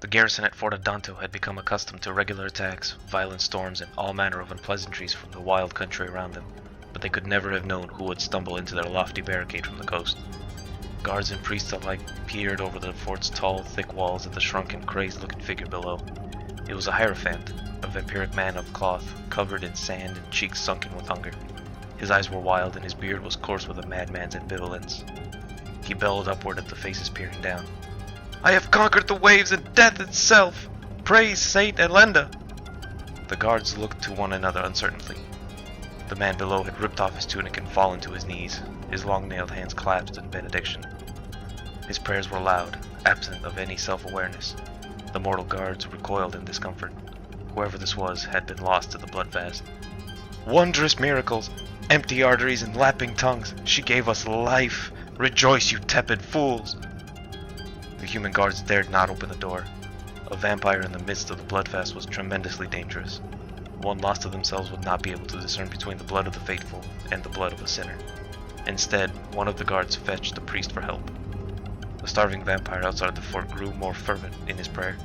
The garrison at Fort Adanto had become accustomed to regular attacks, violent storms, and all manner of unpleasantries from the wild country around them, but they could never have known who would stumble into their lofty barricade from the coast. Guards and priests alike peered over the fort's tall, thick walls at the shrunken, crazed-looking figure below. It was a hierophant, a vampiric man of cloth, covered in sand and cheeks sunken with hunger. His eyes were wild and his beard was coarse with a madman's ambivalence. He bellowed upward at the faces peering down. "I have conquered the waves and death itself! Praise Saint Elenda!" The guards looked to one another uncertainly. The man below had ripped off his tunic and fallen to his knees, his long-nailed hands clasped in benediction. His prayers were loud, absent of any self-awareness. The mortal guards recoiled in discomfort. Whoever this was had been lost to the bloodfast. "Wondrous miracles! Empty arteries and lapping tongues! She gave us life! Rejoice, you tepid fools!" The human guards dared not open the door. A vampire in the midst of the bloodfast was tremendously dangerous. One lost to themselves would not be able to discern between the blood of the faithful and the blood of a sinner. Instead, one of the guards fetched the priest for help. The starving vampire outside the fort grew more fervent in his prayer.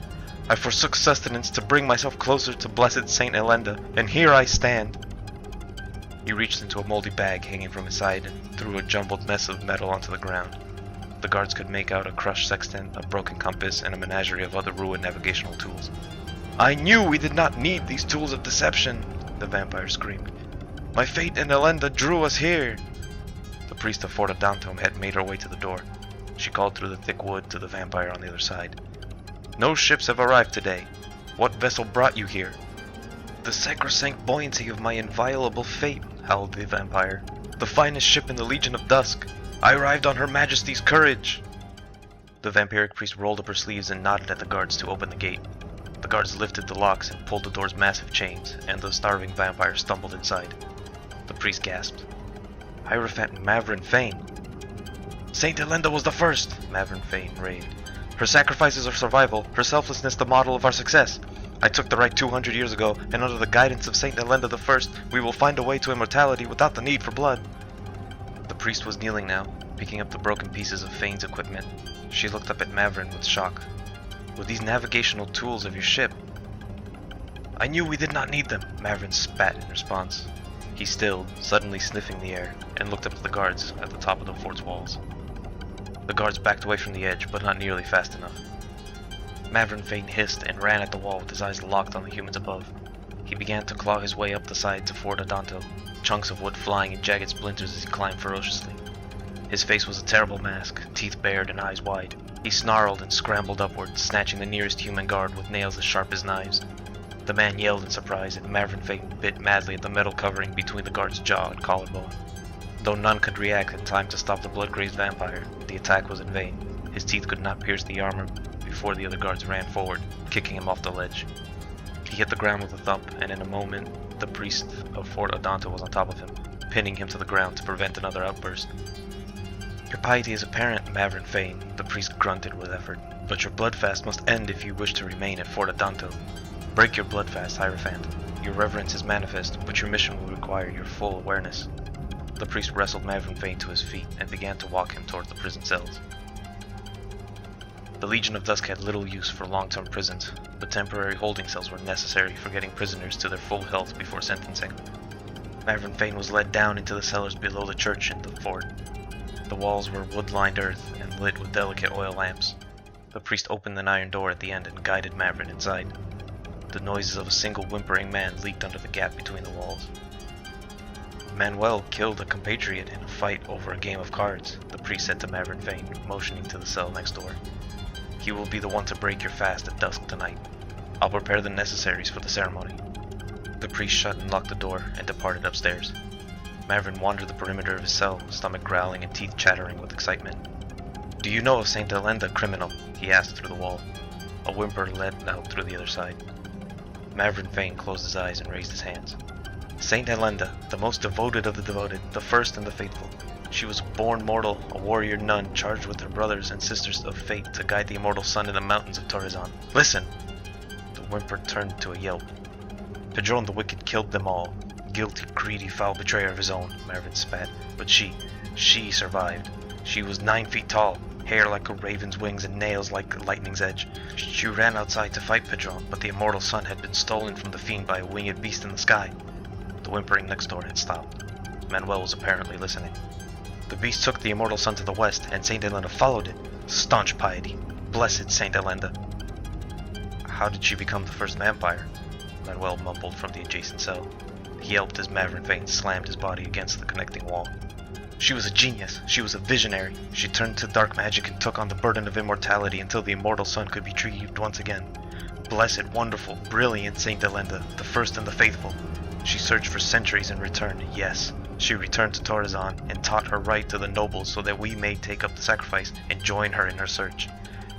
"I forsook sustenance to bring myself closer to blessed Saint Elenda, and here I stand." He reached into a moldy bag hanging from his side and threw a jumbled mess of metal onto the ground. The guards could make out a crushed sextant, a broken compass, and a menagerie of other ruined navigational tools. "I knew we did not need these tools of deception," the vampire screamed. "My fate and Elenda drew us here." The priest of Fort Adanto had made her way to the door. She called through the thick wood to the vampire on the other side. "No ships have arrived today. What vessel brought you here?" "The sacrosanct buoyancy of my inviolable fate," howled the vampire. "The finest ship in the Legion of Dusk. I arrived on Her Majesty's courage." The vampiric priest rolled up her sleeves and nodded at the guards to open the gate. The guards lifted the locks and pulled the door's massive chains, and the starving vampire stumbled inside. The priest gasped. "Hierophant Mavrin Fane." "Saint Elenda was the first," Mavrin Fane raved. "Her sacrifices are survival, her selflessness the model of our success. I took the right 200 years ago, and under the guidance of Saint Elenda the First, we will find a way to immortality without the need for blood." The priest was kneeling now, picking up the broken pieces of Fane's equipment. She looked up at Mavrin with shock. "Were these navigational tools of your ship?" "I knew we did not need them," Mavrin spat in response. He stilled, suddenly sniffing the air, and looked up at the guards at the top of the fort's walls. The guards backed away from the edge, but not nearly fast enough. Mavrin Fane hissed and ran at the wall with his eyes locked on the humans above. He began to claw his way up the side to Fort Adanto, chunks of wood flying in jagged splinters as he climbed ferociously. His face was a terrible mask, teeth bared and eyes wide. He snarled and scrambled upward, snatching the nearest human guard with nails as sharp as knives. The man yelled in surprise, and Mavrin Fane bit madly at the metal covering between the guard's jaw and collarbone. Though none could react in time to stop the blood-crazed vampire, the attack was in vain. His teeth could not pierce the armor before the other guards ran forward, kicking him off the ledge. He hit the ground with a thump, and in a moment, the priest of Fort Adanto was on top of him, pinning him to the ground to prevent another outburst. "Your piety is apparent, Mavrin Fane," the priest grunted with effort, "but your bloodfast must end if you wish to remain at Fort Adanto. Break your bloodfast, Hierophant. Your reverence is manifest, but your mission will require your full awareness." The priest wrestled Mavrin Fane to his feet and began to walk him towards the prison cells. The Legion of Dusk had little use for long-term prisons, but temporary holding cells were necessary for getting prisoners to their full health before sentencing. Mavrin Fane was led down into the cellars below the church in the fort. The walls were wood-lined earth and lit with delicate oil lamps. The priest opened an iron door at the end and guided Mavrin inside. The noises of a single whimpering man leaked under the gap between the walls. "Manuel killed a compatriot in a fight over a game of cards," the priest said to Mavrin Fane, motioning to the cell next door. "He will be the one to break your fast at dusk tonight. I'll prepare the necessaries for the ceremony." The priest shut and locked the door and departed upstairs. Mavrin wandered the perimeter of his cell, stomach growling and teeth chattering with excitement. "Do you know of Saint Elenda, criminal?" he asked through the wall. A whimper led out through the other side. Mavrin Fane closed his eyes and raised his hands. "Saint Elenda, the most devoted of the devoted, the first and the faithful. She was a born mortal, a warrior nun charged with her brothers and sisters of fate to guide the immortal sun in the mountains of Torrezon. Listen!" The whimper turned to a yelp. "Padron the Wicked killed them all. Guilty, greedy, foul betrayer of his own," Mavrin spat. "But she survived. She was 9 feet tall, hair like a raven's wings and nails like a lightning's edge. She ran outside to fight Pedron, but the immortal sun had been stolen from the fiend by a winged beast in the sky. The whimpering next door had stopped. Manuel was apparently listening. The beast took the immortal sun to the west, and Saint Elenda followed it. Staunch piety. Blessed Saint Elenda. How did she become the first vampire? Manuel mumbled from the adjacent cell. He yelped as Maverick Vane slammed his body against the connecting wall. She was a genius. She was a visionary. She turned to dark magic and took on the burden of immortality until the immortal sun could be retrieved once again. Blessed, wonderful, brilliant Saint Elenda, the first and the faithful. She searched for centuries and returned, yes. She returned to Torrezon and taught her right to the nobles so that we may take up the sacrifice and join her in her search.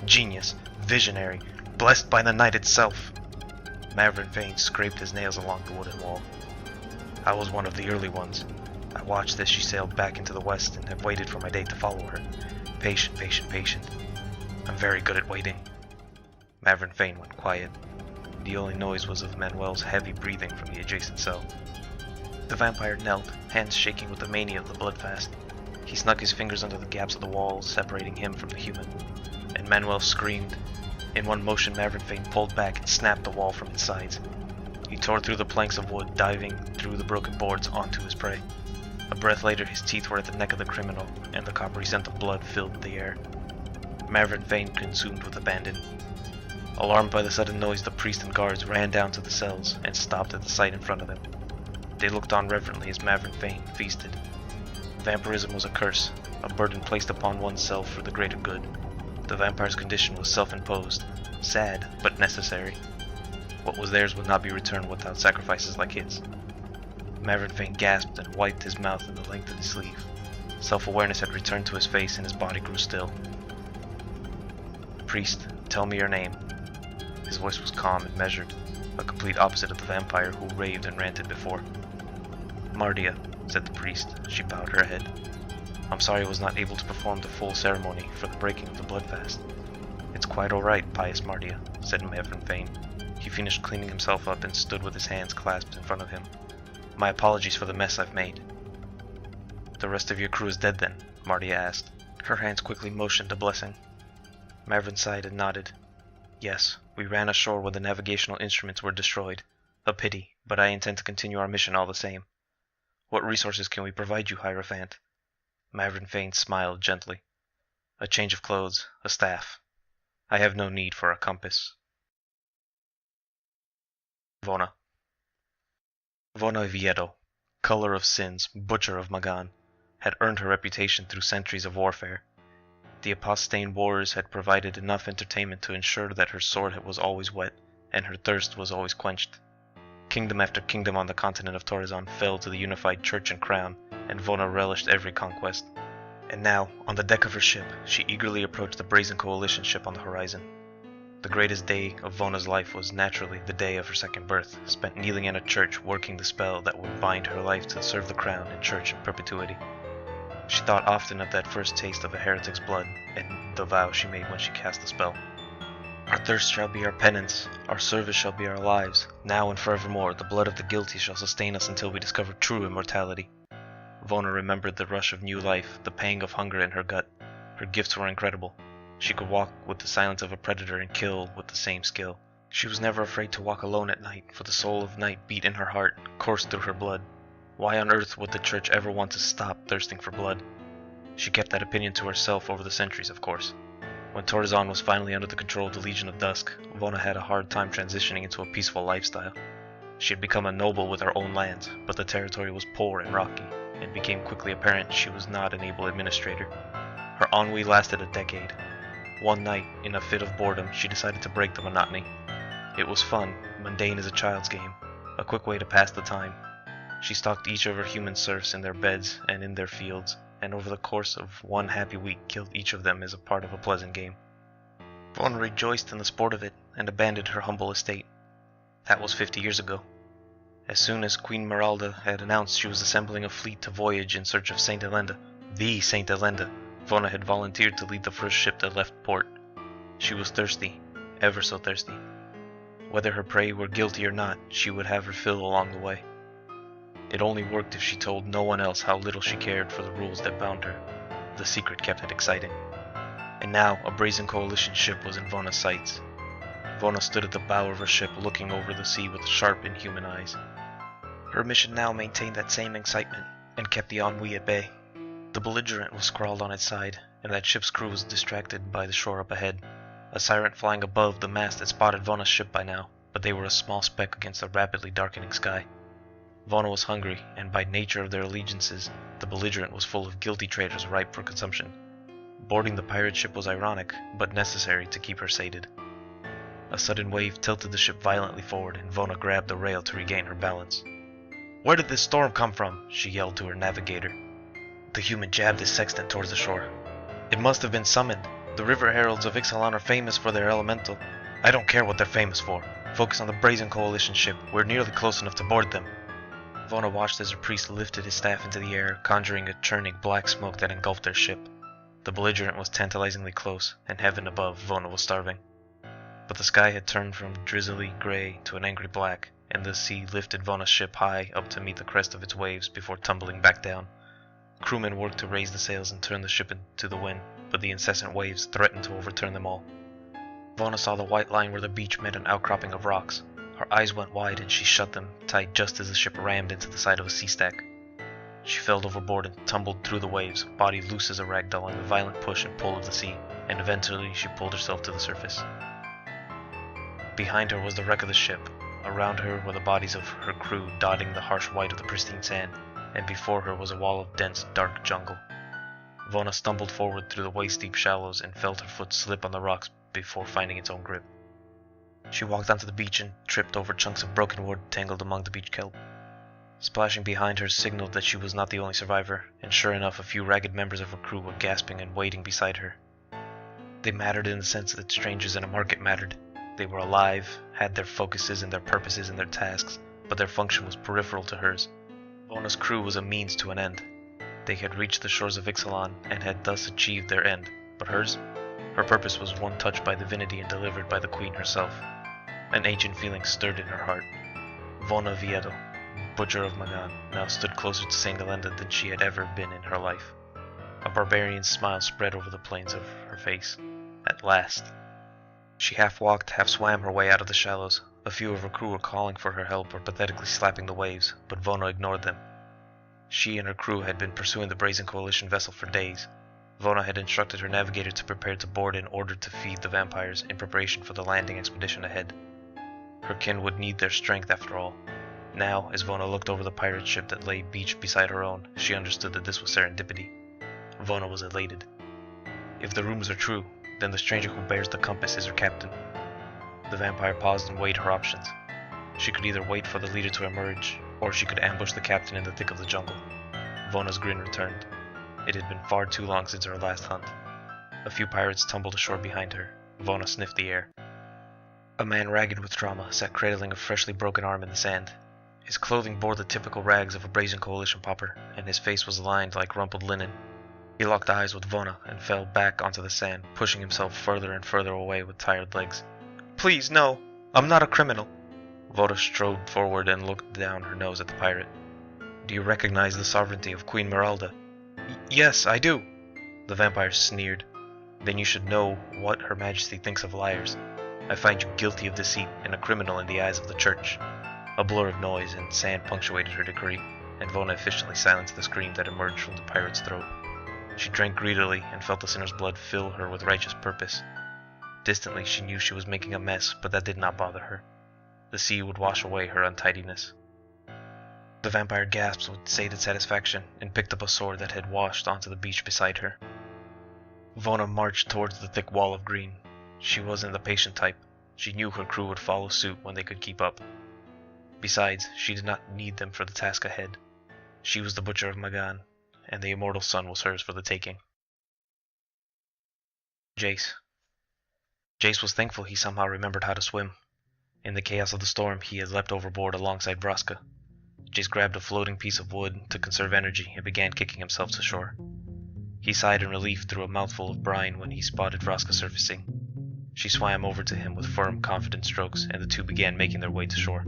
Genius, visionary, blessed by the night itself. Maverick Vane scraped his nails along the wooden wall. I was one of the early ones. I watched as she sailed back into the west and have waited for my day to follow her. Patient, patient, patient. I'm very good at waiting. Maverick Vane went quiet. The only noise was of Manuel's heavy breathing from the adjacent cell. The vampire knelt, hands shaking with the mania of the bloodfast. He snuck his fingers under the gaps of the walls, separating him from the human. And Manuel screamed. In one motion, Maverick Vane pulled back and snapped the wall from its sides. He tore through the planks of wood, diving through the broken boards onto his prey. A breath later, his teeth were at the neck of the criminal, and the coppery scent of blood filled the air. Maverick Vane consumed with abandon. Alarmed by the sudden noise, the priest and guards ran down to the cells and stopped at the sight in front of them. They looked on reverently as Maverick Vane feasted. Vampirism was a curse, a burden placed upon oneself for the greater good. The vampire's condition was self-imposed, sad but necessary. What was theirs would not be returned without sacrifices like his. Maverick Vane gasped and wiped his mouth in the length of his sleeve. Self-awareness had returned to his face and his body grew still. Priest, tell me your name. His voice was calm and measured, a complete opposite of the vampire who raved and ranted before. Mardia, said the priest. She bowed her head. I'm sorry I was not able to perform the full ceremony for the breaking of the blood fast. It's quite all right, pious Mardia, said Maverick Vane. He finished cleaning himself up and stood with his hands clasped in front of him. My apologies for the mess I've made. The rest of your crew is dead then? Mardia asked. Her hands quickly motioned a blessing. Maverick sighed and nodded. Yes, we ran ashore when the navigational instruments were destroyed. A pity, but I intend to continue our mission all the same. What resources can we provide you, Hierophant? Maverick Vane smiled gently. A change of clothes, a staff. I have no need for a compass. Vona. Vona Viedo, color of sins, butcher of Magan, had earned her reputation through centuries of warfare. The apostate warriors had provided enough entertainment to ensure that her sword was always wet, and her thirst was always quenched. Kingdom after kingdom on the continent of Torrezon fell to the unified church and crown, and Vona relished every conquest. And now, on the deck of her ship, she eagerly approached the brazen coalition ship on the horizon. The greatest day of Vona's life was naturally the day of her second birth, spent kneeling in a church working the spell that would bind her life to serve the crown and church in perpetuity. She thought often of that first taste of a heretic's blood, and the vow she made when she cast the spell. Our thirst shall be our penance, our service shall be our lives. Now and forevermore, the blood of the guilty shall sustain us until we discover true immortality. Vona remembered the rush of new life, the pang of hunger in her gut. Her gifts were incredible. She could walk with the silence of a predator and kill with the same skill. She was never afraid to walk alone at night, for the soul of night beat in her heart, coursed through her blood. Why on earth would the church ever want to stop thirsting for blood? She kept that opinion to herself over the centuries, of course. When Torrezon was finally under the control of the Legion of Dusk, Vona had a hard time transitioning into a peaceful lifestyle. She had become a noble with her own lands, but the territory was poor and rocky, and became quickly apparent she was not an able administrator. Her ennui lasted a decade. One night, in a fit of boredom, she decided to break the monotony. It was fun, mundane as a child's game, a quick way to pass the time. She stalked each of her human serfs in their beds and in their fields, and over the course of one happy week killed each of them as a part of a pleasant game. Vona rejoiced in the sport of it, and abandoned her humble estate. That was 50 years ago. As soon as Queen Meralda had announced she was assembling a fleet to voyage in search of Saint Elenda, the Saint Elenda, Vona had volunteered to lead the first ship that left port. She was thirsty, ever so thirsty. Whether her prey were guilty or not, she would have her fill along the way. It only worked if she told no one else how little she cared for the rules that bound her. The secret kept it exciting. And now a brazen coalition ship was in Vona's sights. Vona stood at the bow of her ship looking over the sea with sharp, inhuman eyes. Her mission now maintained that same excitement and kept the ennui at bay. The belligerent was scrawled on its side, and that ship's crew was distracted by the shore up ahead. A siren flying above the mast had spotted Vona's ship by now, but they were a small speck against the rapidly darkening sky. Vona was hungry, and by nature of their allegiances, the belligerent was full of guilty traitors ripe for consumption. Boarding the pirate ship was ironic, but necessary to keep her sated. A sudden wave tilted the ship violently forward, and Vona grabbed the rail to regain her balance. "Where did this storm come from?" she yelled to her navigator. The human jabbed his sextant towards the shore. "It must have been summoned. The river heralds of Ixalan are famous for their elemental. I don't care what they're famous for. Focus on the brazen coalition ship. We're nearly close enough to board them." Vona watched as her priest lifted his staff into the air, conjuring a churning black smoke that engulfed their ship. The belligerent was tantalizingly close, and heaven above, Vona was starving. But the sky had turned from drizzly gray to an angry black, and the sea lifted Vona's ship high up to meet the crest of its waves before tumbling back down. Crewmen worked to raise the sails and turn the ship into the wind, but the incessant waves threatened to overturn them all. Vona saw the white line where the beach met an outcropping of rocks. Her eyes went wide and she shut them tight just as the ship rammed into the side of a sea stack. She fell overboard and tumbled through the waves, body loose as a rag doll in the violent push and pull of the sea, and eventually she pulled herself to the surface. Behind her was the wreck of the ship. Around her were the bodies of her crew dotting the harsh white of the pristine sand, and before her was a wall of dense, dark jungle. Vona stumbled forward through the waist-deep shallows and felt her foot slip on the rocks before finding its own grip. She walked onto the beach and tripped over chunks of broken wood tangled among the beach kelp. Splashing behind her signaled that she was not the only survivor, and sure enough a few ragged members of her crew were gasping and waiting beside her. They mattered in the sense that strangers in a market mattered. They were alive, had their focuses and their purposes and their tasks, but their function was peripheral to hers. Vona's crew was a means to an end. They had reached the shores of Ixalan and had thus achieved their end, but hers? Her purpose was one touched by divinity and delivered by the queen herself. An ancient feeling stirred in her heart. Vona Vieto, butcher of Magan, now stood closer to Saint Galenda than she had ever been in her life. A barbarian smile spread over the plains of her face. At last. She half walked, half swam her way out of the shallows. A few of her crew were calling for her help or pathetically slapping the waves, but Vona ignored them. She and her crew had been pursuing the brazen coalition vessel for days. Vona had instructed her navigator to prepare to board in order to feed the vampires in preparation for the landing expedition ahead. Her kin would need their strength after all. Now, as Vona looked over the pirate ship that lay beached beside her own, she understood that this was serendipity. Vona was elated. If the rumors are true, then the stranger who bears the compass is her captain. The vampire paused and weighed her options. She could either wait for the leader to emerge, or she could ambush the captain in the thick of the jungle. Vona's grin returned. It had been far too long since her last hunt. A few pirates tumbled ashore behind her. Vona sniffed the air. A man ragged with trauma sat cradling a freshly broken arm in the sand. His clothing bore the typical rags of a brazen coalition pauper, and his face was lined like rumpled linen. He locked eyes with Vona and fell back onto the sand, pushing himself further and further away with tired legs. "Please, no! I'm not a criminal!" Vona strode forward and looked down her nose at the pirate. "Do you recognize the sovereignty of Queen Meralda?" "Yes, I do!" The vampire sneered. "Then you should know what Her Majesty thinks of liars. I find you guilty of deceit and a criminal in the eyes of the church." A blur of noise and sand punctuated her decree, and Vona efficiently silenced the scream that emerged from the pirate's throat. She drank greedily and felt the sinner's blood fill her with righteous purpose. Distantly she knew she was making a mess, but that did not bother her. The sea would wash away her untidiness. The vampire gasped with sated satisfaction and picked up a sword that had washed onto the beach beside her. Vona marched towards the thick wall of green. She wasn't the patient type. She knew her crew would follow suit when they could keep up. Besides, she did not need them for the task ahead. She was the butcher of Magan, and the immortal sun was hers for the taking. Jace. Jace was thankful he somehow remembered how to swim. In the chaos of the storm, he had leapt overboard alongside Vraska. Jace grabbed a floating piece of wood to conserve energy and began kicking himself to shore. He sighed in relief through a mouthful of brine when he spotted Vraska surfacing. She swam over to him with firm, confident strokes, and the two began making their way to shore.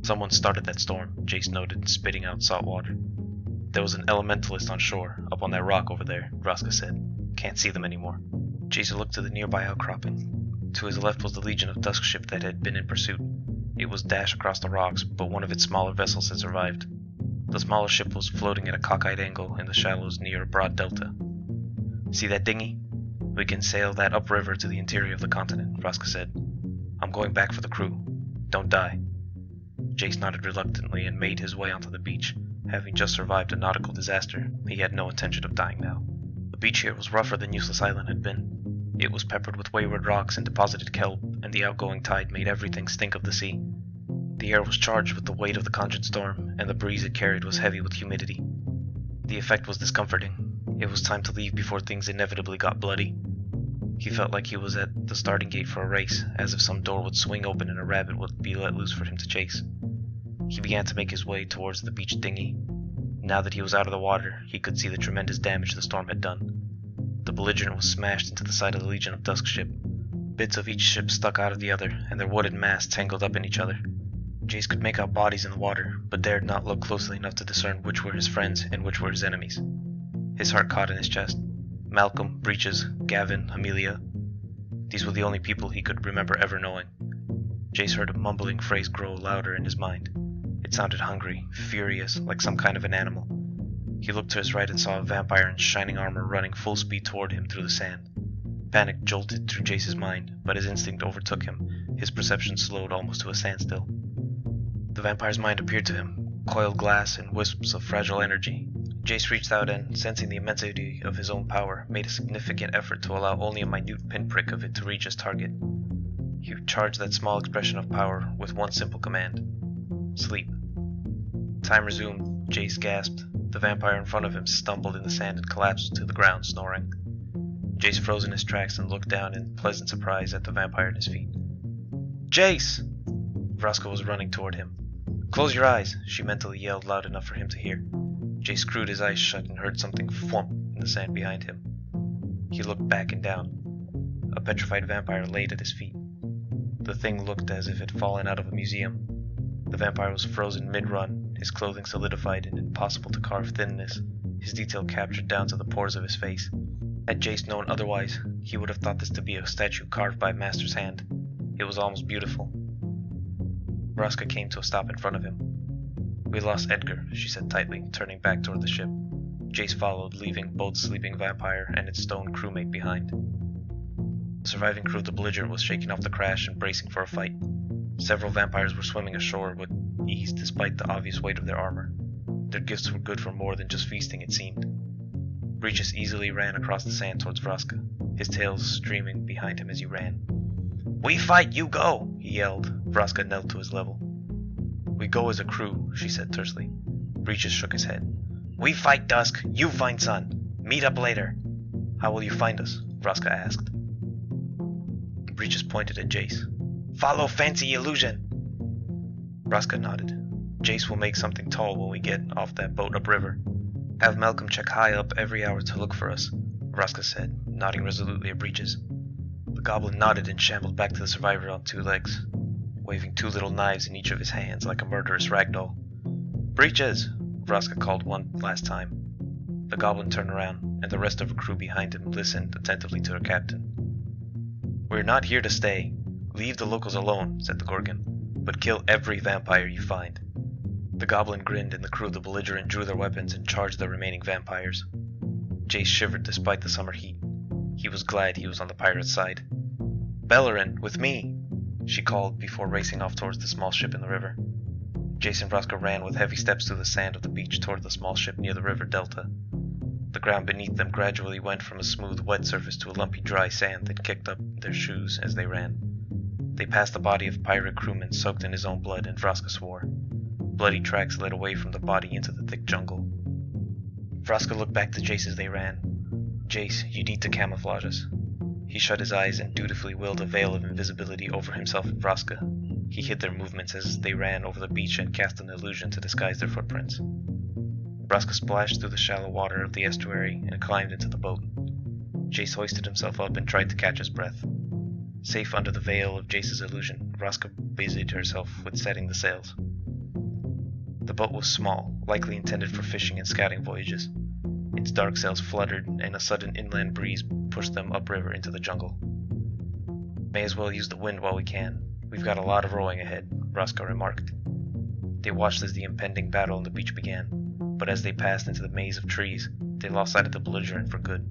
"Someone started that storm," Jace noted, spitting out salt water. "There was an elementalist on shore, up on that rock over there," Vraska said. Can't see them anymore. Jason looked to the nearby outcropping. To his left was the Legion of Dusk ship that had been in pursuit. It was dashed across the rocks, but one of its smaller vessels had survived. The smaller ship was floating at a cockeyed angle in the shallows near a broad delta. See that dinghy? We can sail that upriver to the interior of the continent, Vraska said. I'm going back for the crew. Don't die. Jace nodded reluctantly and made his way onto the beach. Having just survived a nautical disaster, he had no intention of dying now. The beach here was rougher than Useless Island had been. It was peppered with wayward rocks and deposited kelp, and the outgoing tide made everything stink of the sea. The air was charged with the weight of the conjured storm, and the breeze it carried was heavy with humidity. The effect was discomforting. It was time to leave before things inevitably got bloody. He felt like he was at the starting gate for a race, as if some door would swing open and a rabbit would be let loose for him to chase. He began to make his way towards the beach dinghy. Now that he was out of the water, he could see the tremendous damage the storm had done. The belligerent was smashed into the side of the Legion of Dusk ship. Bits of each ship stuck out of the other, and their wooden masts tangled up in each other. Jace could make out bodies in the water, but dared not look closely enough to discern which were his friends and which were his enemies. His heart caught in his chest. Malcolm, Breeches, Gavin, Amelia. These were the only people he could remember ever knowing. Jace heard a mumbling phrase grow louder in his mind. It sounded hungry, furious, like some kind of an animal. He looked to his right and saw a vampire in shining armor running full speed toward him through the sand. Panic jolted through Jace's mind, but his instinct overtook him. His perception slowed almost to a standstill. The vampire's mind appeared to him, coiled glass and wisps of fragile energy. Jace reached out and, sensing the immensity of his own power, made a significant effort to allow only a minute pinprick of it to reach his target. He charged that small expression of power with one simple command: sleep. Time resumed. Jace gasped. The vampire in front of him stumbled in the sand and collapsed to the ground, snoring. Jace froze in his tracks and looked down in pleasant surprise at the vampire at his feet. Jace! Vraska was running toward him. Close your eyes, she mentally yelled loud enough for him to hear. Jace screwed his eyes shut and heard something thwomp in the sand behind him. He looked back and down. A petrified vampire laid at his feet. The thing looked as if it had fallen out of a museum. The vampire was frozen mid-run, his clothing solidified in impossible to carve thinness, his detail captured down to the pores of his face. Had Jace known otherwise, he would have thought this to be a statue carved by a master's hand. It was almost beautiful. Vraska came to a stop in front of him. We lost Edgar, she said tightly, turning back toward the ship. Jace followed, leaving both sleeping vampire and its stone crewmate behind. The surviving crew of the belligerent was shaking off the crash and bracing for a fight. Several vampires were swimming ashore with ease despite the obvious weight of their armor. Their gifts were good for more than just feasting, it seemed. Breeches easily ran across the sand towards Vraska, his tail streaming behind him as he ran. We fight, you go, he yelled. Vraska knelt to his level. We go as a crew, she said tersely. Breeches shook his head. We fight dusk, you find sun. Meet up later. How will you find us? Vraska asked. Breeches pointed at Jace. Follow fancy illusion. Vraska nodded. Jace will make something tall when we get off that boat upriver. Have Malcolm check high up every hour to look for us, Vraska said, nodding resolutely at Breeches. The goblin nodded and shambled back to the survivor on two legs, waving two little knives in each of his hands like a murderous ragdoll. Breeches! Vraska called one last time. The goblin turned around, and the rest of the crew behind him listened attentively to their captain. We're not here to stay. Leave the locals alone, said the Gorgon, but kill every vampire you find. The goblin grinned, and the crew of the belligerent drew their weapons and charged the remaining vampires. Jace shivered despite the summer heat. He was glad he was on the pirate's side. Bellerin, with me, she called before racing off towards the small ship in the river. Jace and Vraska ran with heavy steps through the sand of the beach toward the small ship near the river delta. The ground beneath them gradually went from a smooth, wet surface to a lumpy, dry sand that kicked up their shoes as they ran. They passed the body of pirate crewman soaked in his own blood, and Vraska swore. Bloody tracks led away from the body into the thick jungle. Vraska looked back to Jace as they ran. Jace, you need to camouflage us. He shut his eyes and dutifully willed a veil of invisibility over himself and Vraska. He hid their movements as they ran over the beach and cast an illusion to disguise their footprints. Vraska splashed through the shallow water of the estuary and climbed into the boat. Jace hoisted himself up and tried to catch his breath. Safe under the veil of Jace's illusion, Vraska busied herself with setting the sails. The boat was small, likely intended for fishing and scouting voyages. Its dark sails fluttered, and a sudden inland breeze pushed them upriver into the jungle. "May as well use the wind while we can. We've got a lot of rowing ahead," Vraska remarked. They watched as the impending battle on the beach began, but as they passed into the maze of trees, they lost sight of the belligerent for good.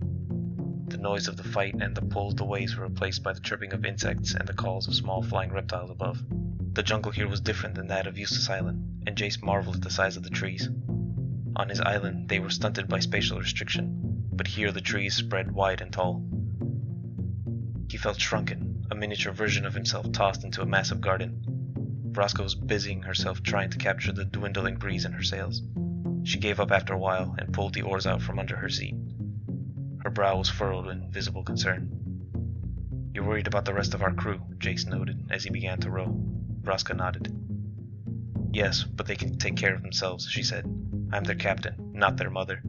The noise of the fight and the pull of the waves were replaced by the chirping of insects and the calls of small flying reptiles above. The jungle here was different than that of Eustace Island, and Jace marveled at the size of the trees. On his island, they were stunted by spatial restriction, but here the trees spread wide and tall. He felt shrunken, a miniature version of himself tossed into a massive garden. Vraska was busying herself trying to capture the dwindling breeze in her sails. She gave up after a while and pulled the oars out from under her seat. Her brow was furrowed in visible concern. "You're worried about the rest of our crew," Jace noted as he began to row. Vraska nodded. "Yes, but they can take care of themselves," she said. "I'm their captain, not their mother.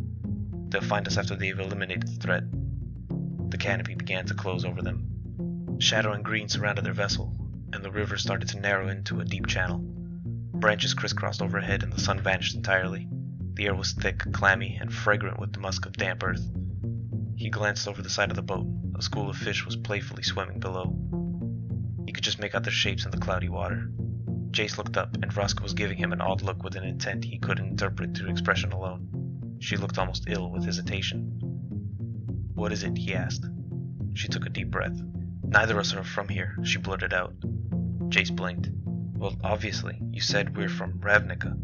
They'll find us after they've eliminated the threat." The canopy began to close over them. Shadow and green surrounded their vessel, and the river started to narrow into a deep channel. Branches crisscrossed overhead and the sun vanished entirely. The air was thick, clammy, and fragrant with the musk of damp earth. He glanced over the side of the boat. A school of fish was playfully swimming below. He could just make out their shapes in the cloudy water. Jace looked up, and Vraska was giving him an odd look with an intent he couldn't interpret through expression alone. She looked almost ill with hesitation. "What is it?" he asked. She took a deep breath. "Neither of us are from here," she blurted out. Jace blinked. "Well, obviously. You said we're from Ravnica."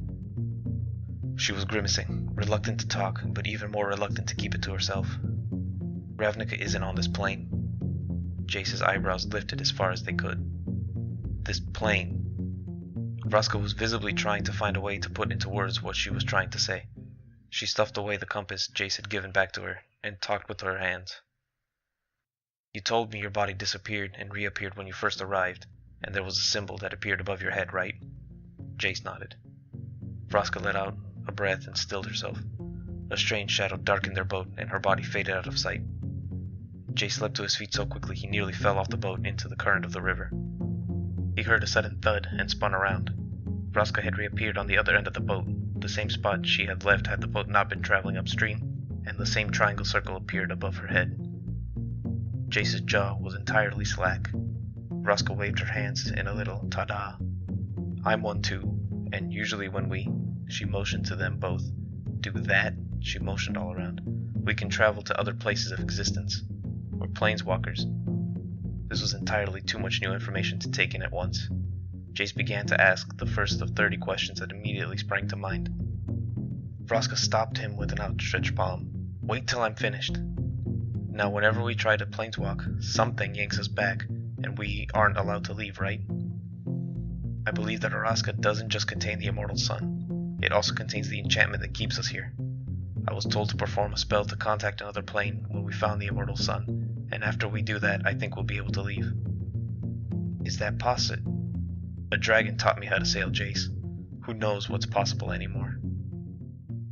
She was grimacing, reluctant to talk, but even more reluctant to keep it to herself. "Ravnica isn't on this plane." Jace's eyebrows lifted as far as they could. "This plane." Vraska was visibly trying to find a way to put into words what she was trying to say. She stuffed away the compass Jace had given back to her, and talked with her hands. "You told me your body disappeared and reappeared when you first arrived, and there was a symbol that appeared above your head, right?" Jace nodded. Vraska let out a breath and stilled herself. A strange shadow darkened their boat, and her body faded out of sight. Jace leapt to his feet so quickly he nearly fell off the boat into the current of the river. He heard a sudden thud and spun around. Vraska had reappeared on the other end of the boat, the same spot she had left had the boat not been traveling upstream, and the same triangle circle appeared above her head. Jace's jaw was entirely slack. Vraska waved her hands in a little ta-da. "I'm one too, and usually when we," she motioned to them both, "do that," she motioned all around, "we can travel to other places of existence. We're planeswalkers." This was entirely too much new information to take in at once. Jace began to ask the first of 30 questions that immediately sprang to mind. Vraska stopped him with an outstretched palm. "Wait till I'm finished. Now whenever we try to planeswalk, something yanks us back, and we aren't allowed to leave, right? I believe that Araska doesn't just contain the immortal sun. It also contains the enchantment that keeps us here. I was told to perform a spell to contact another plane when we found the immortal sun, and after we do that, I think we'll be able to leave." "Is that possible?" "A dragon taught me how to sail, Jace. Who knows what's possible anymore?"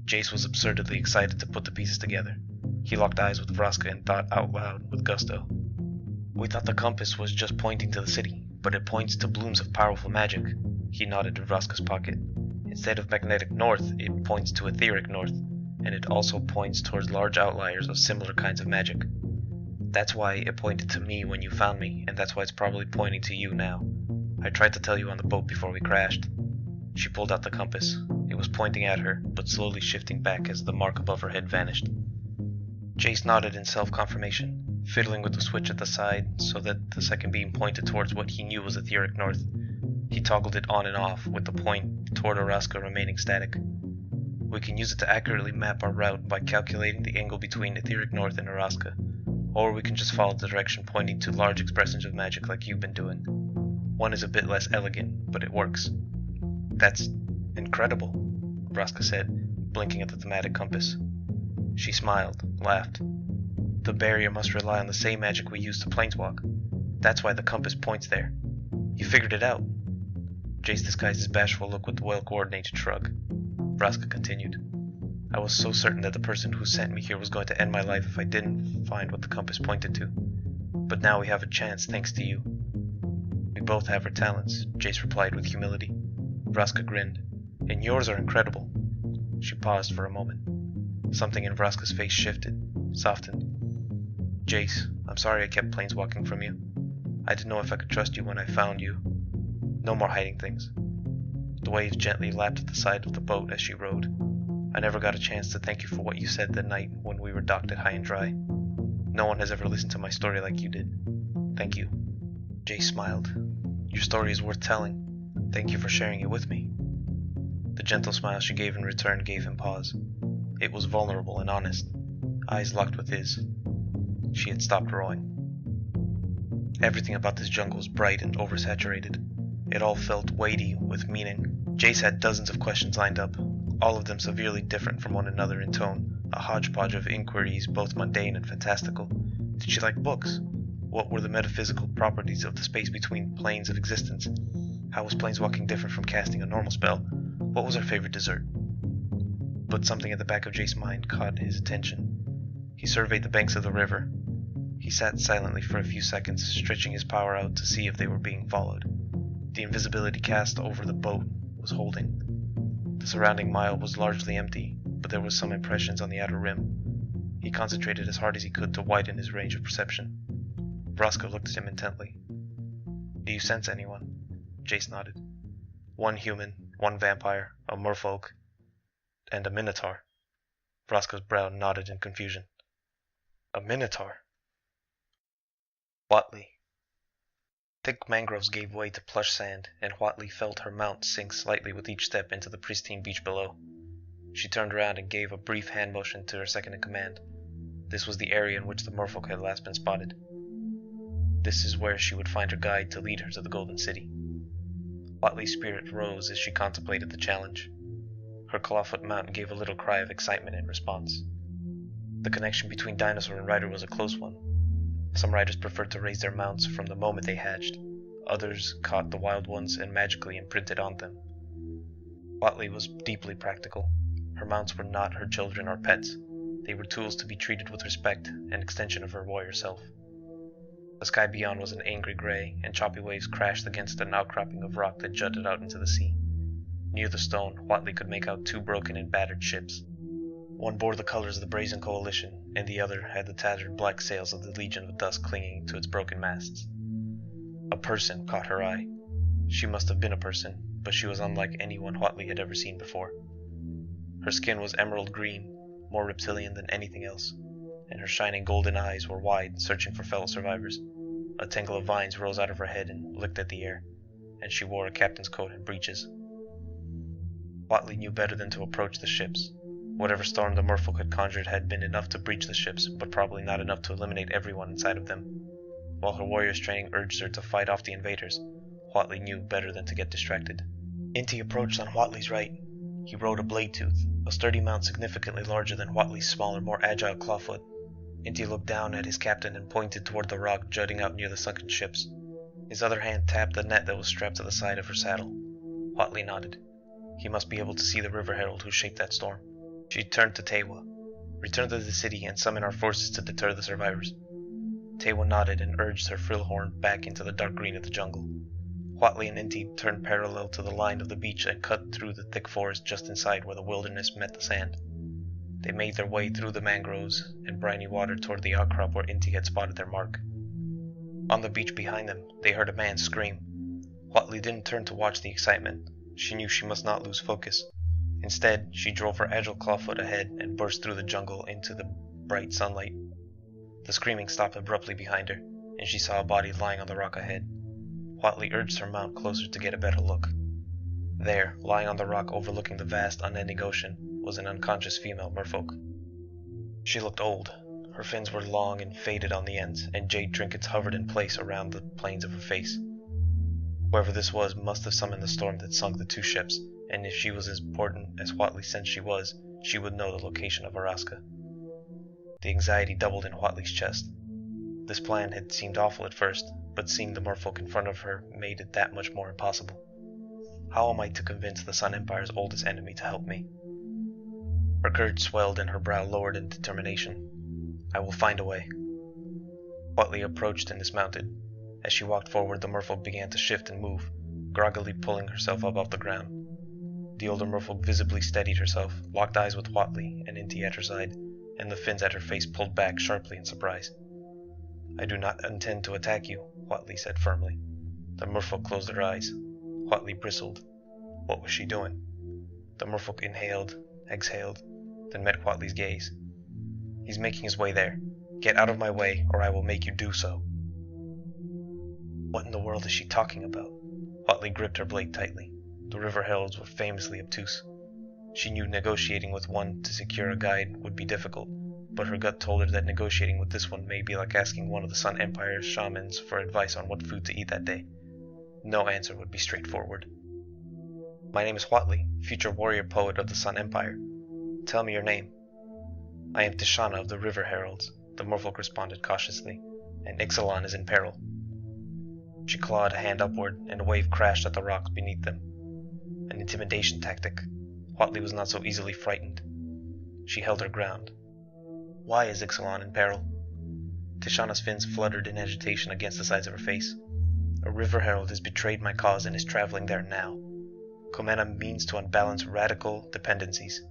Jace was absurdly excited to put the pieces together. He locked eyes with Vraska and thought out loud with gusto. "We thought the compass was just pointing to the city, but it points to blooms of powerful magic." He nodded to Vraska's pocket. "Instead of magnetic north, it points to etheric north, and it also points towards large outliers of similar kinds of magic. That's why it pointed to me when you found me, and that's why it's probably pointing to you now. I tried to tell you on the boat before we crashed." She pulled out the compass. It was pointing at her, but slowly shifting back as the mark above her head vanished. Jace nodded in self-confirmation, fiddling with the switch at the side so that the second beam pointed towards what he knew was etheric north. He toggled it on and off, with the point toward Araska remaining static. "We can use it to accurately map our route by calculating the angle between etheric north and Araska, or we can just follow the direction pointing to large expressions of magic like you've been doing. One is a bit less elegant, but it works." "That's incredible," Vraska said, blinking at the thematic compass. She smiled, laughed. "The barrier must rely on the same magic we use to planeswalk. That's why the compass points there. You figured it out." Jace disguised his bashful look with a well-coordinated shrug. Vraska continued. "I was so certain that the person who sent me here was going to end my life if I didn't find what the compass pointed to. But now we have a chance thanks to you." "We both have our talents," Jace replied with humility. Vraska grinned. "And yours are incredible." She paused for a moment. Something in Vraska's face shifted, softened. Jace, I'm sorry I kept planeswalking from you. I didn't know if I could trust you when I found you. No more hiding things. The waves gently lapped at the side of the boat as she rowed. I never got a chance to thank you for what you said that night when we were docked at High and Dry. No one has ever listened to my story like you did. Thank you. Jace smiled. Your story is worth telling. Thank you for sharing it with me. The gentle smile she gave in return gave him pause. It was vulnerable and honest. Eyes locked with his. She had stopped rowing. Everything about this jungle was bright and oversaturated. It all felt weighty with meaning. Jace had dozens of questions lined up, all of them severely different from one another in tone, a hodgepodge of inquiries both mundane and fantastical. Did she like books? What were the metaphysical properties of the space between planes of existence? How was planeswalking different from casting a normal spell? What was her favorite dessert? But something at the back of Jace's mind caught his attention. He surveyed the banks of the river. He sat silently for a few seconds, stretching his power out to see if they were being followed. The invisibility cast over the boat was holding. The surrounding mile was largely empty, but there was some impressions on the outer rim. He concentrated as hard as he could to widen his range of perception. Vraska looked at him intently. Do you sense anyone? Jace nodded. One human, one vampire, a merfolk, and a minotaur. Vraska's brow nodded in confusion. A minotaur? Whatley. Thick mangroves gave way to plush sand, and Whatley felt her mount sink slightly with each step into the pristine beach below. She turned around and gave a brief hand motion to her second-in-command. This was the area in which the merfolk had last been spotted. This is where she would find her guide to lead her to the Golden City. Whatley's spirit rose as she contemplated the challenge. Her clawfoot mount gave a little cry of excitement in response. The connection between dinosaur and rider was a close one. Some riders preferred to raise their mounts from the moment they hatched. Others caught the wild ones and magically imprinted on them. Whatley was deeply practical. Her mounts were not her children or pets. They were tools to be treated with respect, an extension of her warrior self. The sky beyond was an angry gray, and choppy waves crashed against an outcropping of rock that jutted out into the sea. Near the stone, Whatley could make out two broken and battered ships. One bore the colors of the Brazen Coalition, and the other had the tattered black sails of the Legion of Dusk clinging to its broken masts. A person caught her eye. She must have been a person, but she was unlike anyone Whatley had ever seen before. Her skin was emerald green, more reptilian than anything else, and her shining golden eyes were wide, searching for fellow survivors. A tangle of vines rose out of her head and licked at the air, and she wore a captain's coat and breeches. Whatley knew better than to approach the ships. Whatever storm the merfolk had conjured had been enough to breach the ships, but probably not enough to eliminate everyone inside of them. While her warrior's training urged her to fight off the invaders, Whatley knew better than to get distracted. Inti approached on Whatley's right. He rode a blade tooth, a sturdy mount significantly larger than Whatley's smaller, more agile clawfoot. Inti looked down at his captain and pointed toward the rock jutting out near the sunken ships. His other hand tapped the net that was strapped to the side of her saddle. Whatley nodded. He must be able to see the river herald who shaped that storm. She turned to Tewa. Return to the city and summon our forces to deter the survivors. Tewa nodded and urged her frillhorn back into the dark green of the jungle. Whatley and Inti turned parallel to the line of the beach and cut through the thick forest just inside where the wilderness met the sand. They made their way through the mangroves and briny water toward the outcrop where Inti had spotted their mark. On the beach behind them, they heard a man scream. Whatley didn't turn to watch the excitement. She knew she must not lose focus. Instead, she drove her agile clawfoot ahead and burst through the jungle into the bright sunlight. The screaming stopped abruptly behind her, and she saw a body lying on the rock ahead. Whatley urged her mount closer to get a better look. There, lying on the rock overlooking the vast, unending ocean, was an unconscious female merfolk. She looked old. Her fins were long and faded on the ends, and jade trinkets hovered in place around the planes of her face. Whoever this was must have summoned the storm that sunk the two ships, and if she was as important as Whatley sensed she would know the location of Vraska. The anxiety doubled in Whatley's chest. This plan had seemed awful at first, but seeing the merfolk in front of her made it that much more impossible. How am I to convince the Sun Empire's oldest enemy to help me? Her courage swelled and her brow lowered in determination. I will find a way. Whatley approached and dismounted. As she walked forward, the merfolk began to shift and move, groggily pulling herself up off the ground. The older merfolk visibly steadied herself, locked eyes with Huatli and Inti at her side, and the fins at her face pulled back sharply in surprise. "I do not intend to attack you," Huatli said firmly. The merfolk closed her eyes. Huatli bristled. What was she doing? The merfolk inhaled, exhaled, then met Huatli's gaze. "He's making his way there. Get out of my way, or I will make you do so." What in the world is she talking about? Huatli gripped her blade tightly. The river heralds were famously obtuse. She knew negotiating with one to secure a guide would be difficult, but her gut told her that negotiating with this one may be like asking one of the Sun Empire's shamans for advice on what food to eat that day. No answer would be straightforward. "My name is Huatli, future warrior poet of the Sun Empire. Tell me your name." "I am Tishana of the River Heralds," the merfolk responded cautiously, "and Ixalan is in peril." She clawed a hand upward, and a wave crashed at the rocks beneath them. An intimidation tactic. Huatli was not so easily frightened. She held her ground. "Why is Ixalan in peril?" Tishana's fins fluttered in agitation against the sides of her face. "A river herald has betrayed my cause and is traveling there now. Comena means to unbalance radical dependencies."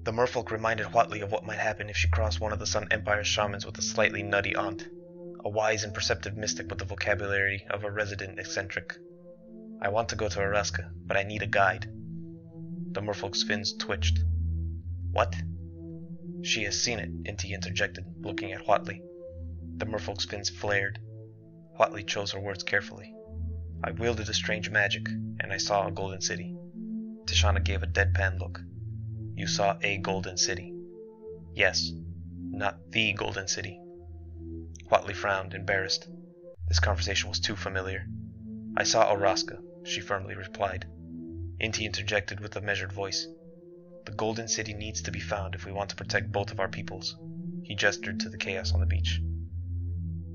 The merfolk reminded Huatli of what might happen if she crossed one of the Sun Empire's shamans with a slightly nutty aunt, a wise and perceptive mystic with the vocabulary of a resident eccentric. "I want to go to Araska, but I need a guide." The merfolk's fins twitched. "What?" "She has seen it," Inti interjected, looking at Huatli. The merfolk's fins flared. Huatli chose her words carefully. "I wielded a strange magic, and I saw a golden city." Tishana gave a deadpan look. "You saw a golden city?" "Yes. Not the golden city." Huatli frowned, embarrassed. This conversation was too familiar. "I saw Araska," she firmly replied. Inti interjected with a measured voice. "The golden city needs to be found if we want to protect both of our peoples." He gestured to the chaos on the beach.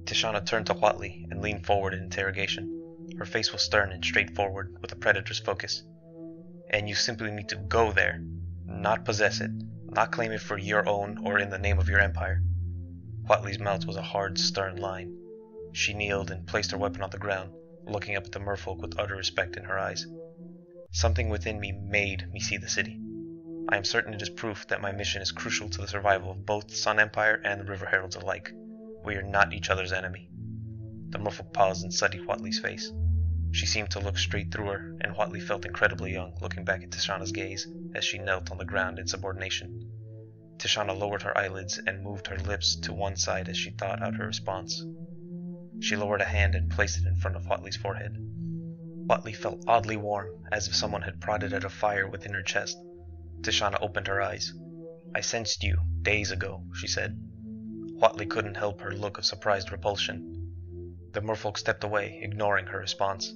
Tishana turned to Huatli and leaned forward in interrogation. Her face was stern and straightforward, with a predator's focus. "And you simply need to go there, not possess it, not claim it for your own or in the name of your empire." Huatli's mouth was a hard, stern line. She kneeled and placed her weapon on the ground, looking up at the merfolk with utter respect in her eyes. "Something within me made me see the city. I am certain it is proof that my mission is crucial to the survival of both the Sun Empire and the River Heralds alike. We are not each other's enemy." The merfolk paused and studied Huatli's face. She seemed to look straight through her, and Huatli felt incredibly young, looking back at Tishana's gaze as she knelt on the ground in subordination. Tishana lowered her eyelids and moved her lips to one side as she thought out her response. She lowered a hand and placed it in front of Huatli's forehead. Huatli felt oddly warm, as if someone had prodded at a fire within her chest. Tishana opened her eyes. "I sensed you, days ago," she said. Huatli couldn't help her look of surprised repulsion. The merfolk stepped away, ignoring her response.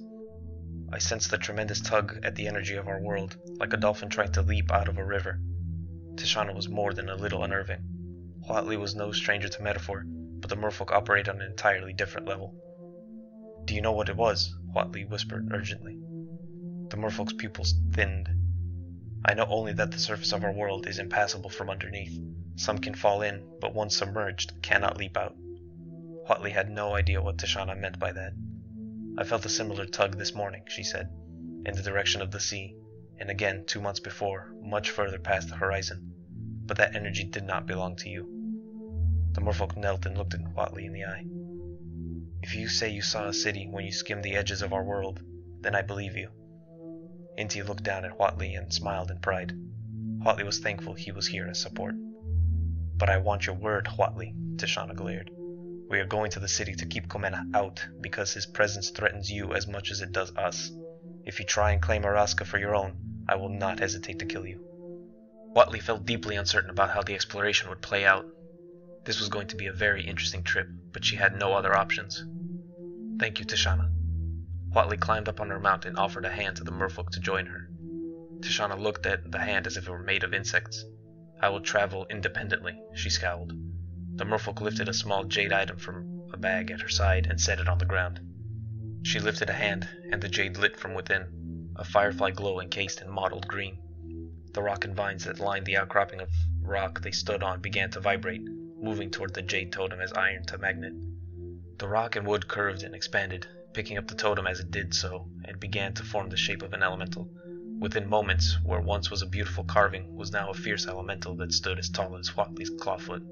"I sensed the tremendous tug at the energy of our world, like a dolphin trying to leap out of a river." Tishana was more than a little unnerving. Huatli was no stranger to metaphor, but the merfolk operated on an entirely different level. "Do you know what it was?" Huatli whispered urgently. The merfolk's pupils thinned. "I know only that the surface of our world is impassable from underneath. Some can fall in, but once submerged, cannot leap out." Huatli had no idea what Tishana meant by that. "I felt a similar tug this morning," she said, "in the direction of the sea, and again 2 months before, much further past the horizon. But that energy did not belong to you." The merfolk knelt and looked at Huatli in the eye. "If you say you saw a city when you skimmed the edges of our world, then I believe you." Inti looked down at Huatli and smiled in pride. Huatli was thankful he was here as support. "But I want your word, Huatli," Tishana glared. "We are going to the city to keep Comena out, because his presence threatens you as much as it does us. If you try and claim Araska for your own, I will not hesitate to kill you." Huatli felt deeply uncertain about how the exploration would play out. This was going to be a very interesting trip, but she had no other options. "Thank you, Tishana." Huatli climbed up on her mount and offered a hand to the merfolk to join her. Tishana looked at the hand as if it were made of insects. "I will travel independently," she scowled. The merfolk lifted a small jade item from a bag at her side and set it on the ground. She lifted a hand, and the jade lit from within, a firefly glow encased in mottled green. The rock and vines that lined the outcropping of rock they stood on began to vibrate, moving toward the jade totem as iron to magnet. The rock and wood curved and expanded, picking up the totem as it did so, and began to form the shape of an elemental. Within moments, where once was a beautiful carving was now a fierce elemental that stood as tall as Huatli's clawfoot.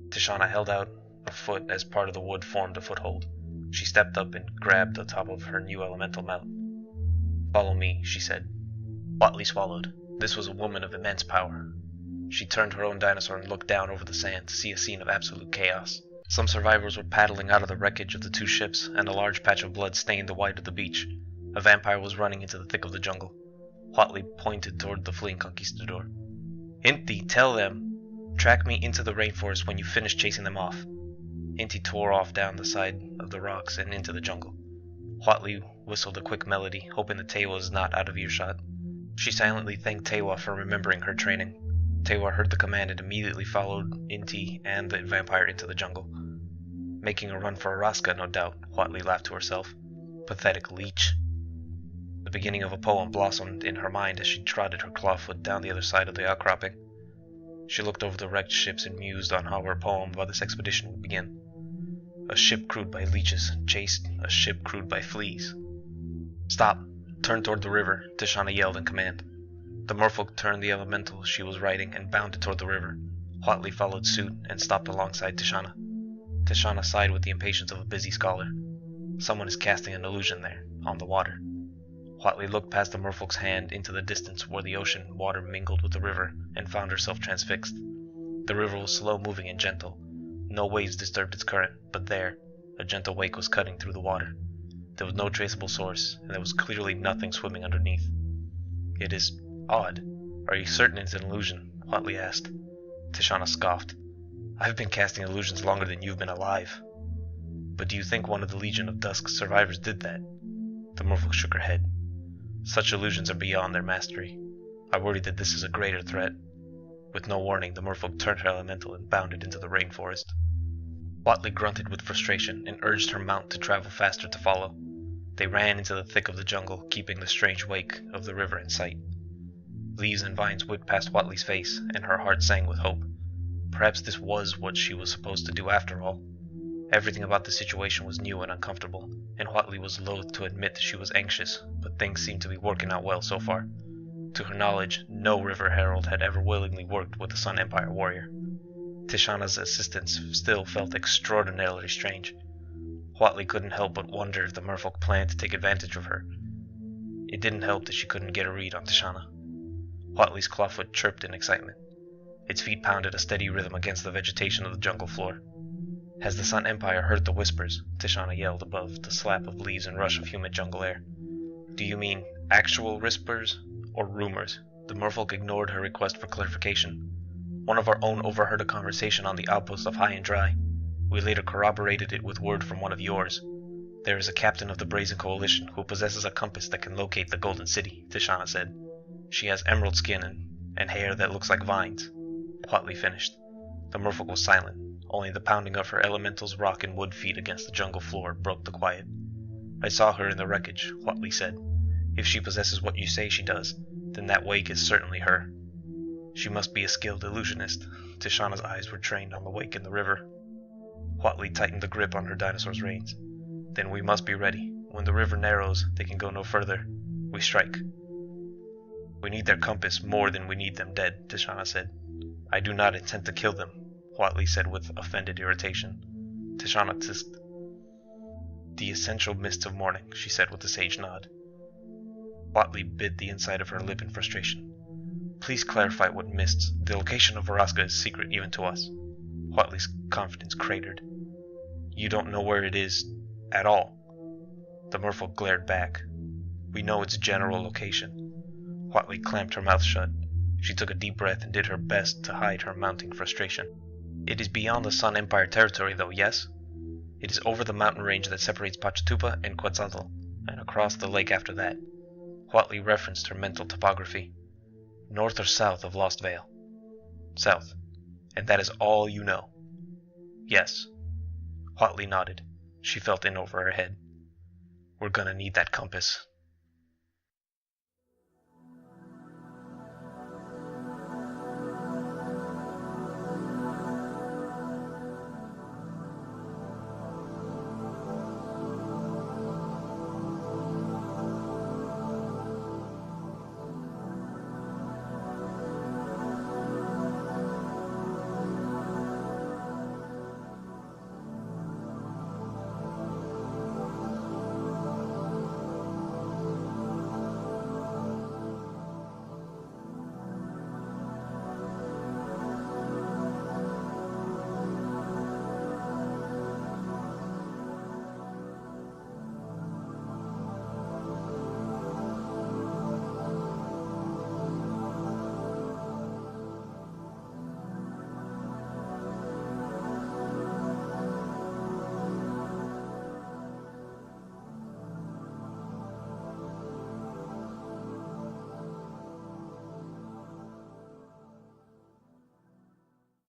Tishana held out a foot as part of the wood formed a foothold. She stepped up and grabbed the top of her new elemental mount. "Follow me," she said. Huatli swallowed. This was a woman of immense power. She turned her own dinosaur and looked down over the sand to see a scene of absolute chaos. Some survivors were paddling out of the wreckage of the two ships, and a large patch of blood stained the white of the beach. A vampire was running into the thick of the jungle. Huatli pointed toward the fleeing conquistador. "Inti, tell them. Track me into the rainforest when you finish chasing them off." Inti tore off down the side of the rocks and into the jungle. Huatli whistled a quick melody, hoping that Tewa was not out of earshot. She silently thanked Tewa for remembering her training. Tewa heard the command and immediately followed Inti and the vampire into the jungle. Making a run for Araska, no doubt, Huatli laughed to herself. Pathetic leech. The beginning of a poem blossomed in her mind as she trotted her clawfoot down the other side of the outcropping. She looked over the wrecked ships and mused on how her poem about this expedition would begin. A ship crewed by leeches chased a ship crewed by fleas. "Stop! Turn toward the river," Tishana yelled in command. The merfolk turned the elemental she was riding and bounded toward the river. Huatli followed suit and stopped alongside Tishana. Tishana sighed with the impatience of a busy scholar. Someone is casting an illusion there, on the water. Huatli looked past the merfolk's hand into the distance where the ocean water mingled with the river and found herself transfixed. The river was slow-moving and gentle. No waves disturbed its current, but there, a gentle wake was cutting through the water. There was no traceable source, and there was clearly nothing swimming underneath. "It is odd. Are you certain it's an illusion?" Huatli asked. Tishana scoffed. "I've been casting illusions longer than you've been alive." "But do you think one of the Legion of Dusk survivors did that?" The merfolk shook her head. "Such illusions are beyond their mastery. I worry that this is a greater threat." With no warning, the merfolk turned her elemental and bounded into the rainforest. Huatli grunted with frustration and urged her mount to travel faster to follow. They ran into the thick of the jungle, keeping the strange wake of the river in sight. Leaves and vines whipped past Huatli's face, and her heart sang with hope. Perhaps this was what she was supposed to do after all. Everything about the situation was new and uncomfortable, and Huatli was loath to admit that she was anxious, but things seemed to be working out well so far. To her knowledge, no river herald had ever willingly worked with a Sun Empire warrior. Tishana's assistance still felt extraordinarily strange. Huatli couldn't help but wonder if the merfolk planned to take advantage of her. It didn't help that she couldn't get a read on Tishana. Huatli's clawfoot chirped in excitement. Its feet pounded a steady rhythm against the vegetation of the jungle floor. "Has the Sun Empire heard the whispers?" Tishana yelled above the slap of leaves and rush of humid jungle air. "Do you mean actual whispers or rumors?" The merfolk ignored her request for clarification. "One of our own overheard a conversation on the outpost of High and Dry. We later corroborated it with word from one of yours. There is a captain of the Brazen Coalition who possesses a compass that can locate the Golden City," Tishana said. "She has emerald skin and hair that looks like vines." Huatli finished. The merfolk was silent. Only the pounding of her elemental's rock and wood feet against the jungle floor broke the quiet. "I saw her in the wreckage," Huatli said. "If she possesses what you say she does, then that wake is certainly her. She must be a skilled illusionist." Tishana's eyes were trained on the wake in the river. Huatli tightened the grip on her dinosaur's reins. "Then we must be ready. When the river narrows, they can go no further. We strike." "We need their compass more than we need them dead," Tishana said. "I do not intend to kill them," Huatli said with offended irritation. Tishana tisked. "The essential mists of morning," she said with a sage nod. Huatli bit the inside of her lip in frustration. "Please clarify what mists. The location of Araska is secret even to us." Huatli's confidence cratered. "You don't know where it is at all." The merfolk glared back. "We know its general location." Huatli clamped her mouth shut. She took a deep breath and did her best to hide her mounting frustration. "It is beyond the Sun Empire territory, though, yes? It is over the mountain range that separates Pachatupa and Quetzalcoatl, and across the lake after that." Huatli referenced her mental topography. "North or south of Lost Vale?" "South. And that is all you know?" "Yes." Huatli nodded. She felt in over her head. "We're gonna need that compass,"